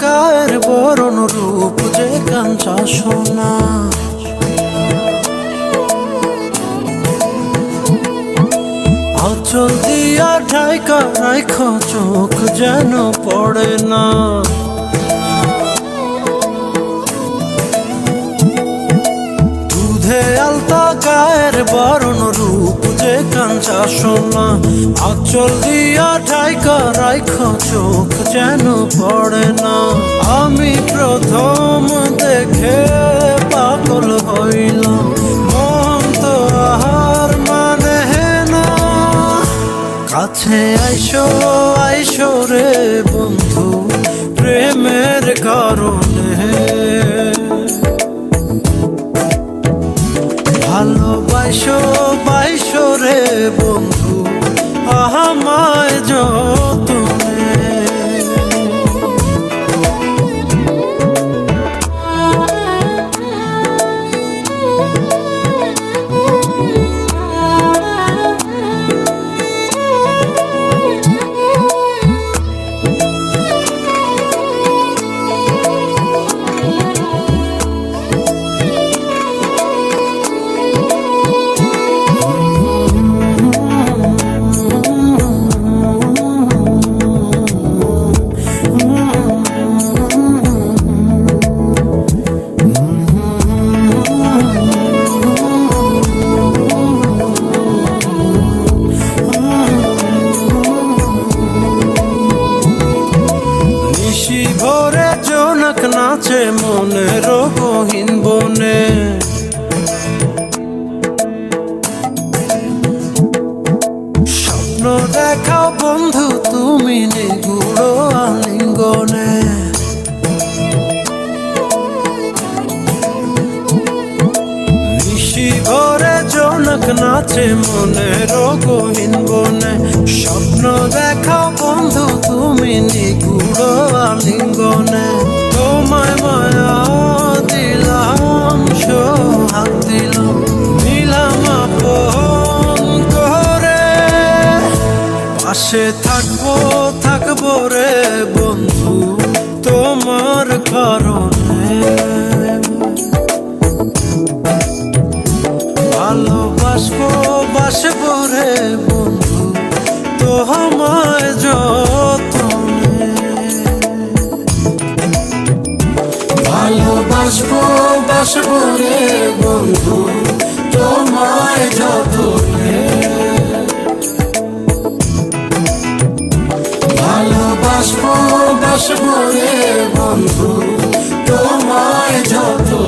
গায়ের বরণ রূপ যে কাঞ্চা সোনা। আঁচল দিয়া ঢাইকা রাইখ চোখ যেন পড়ে না। দুধে আলতা গায়ের বরণ রূপ যে কাঞ্চা সোনা। আঁচল দিয়া ঢাইকা রাইখ চোখ যেন পড়ে না। আমি প্রথম দেখে পাগল হইলাম, মন তো আহার মানে না। কাছে আইসো আইসো রে বন্ধু প্রেমের কারণে। ভালোবাসো বাইসো রে বন্ধু আমায় যতনে। ভোরে জোনাক নাচে মনের গহীন বনে। স্বপ্ন দেখাও বন্ধু তুমি নিগুড় আলিঙ্গনে। নিশি ভোরে জোনাক নাচে মনের গহীন বনে। স্বপ্ন দেখাও বন্ধু তুমি নিগুড় আলিঙ্গনে। তোমায় মায়া দিলাম সোহাগ দিলাম নিলাম আপন করে। পাশে থাকবো থাকবো রে বন্ধু তোমার কারণে। ভালোবাসবো বাসবো রে বন্ধু তোমায় যতনে। ভালোবাসবো বাসবো রে বন্ধু তোমায় যতনে। ভালোবাসবো বাসবো রে বন্ধু তোমায় যতনে।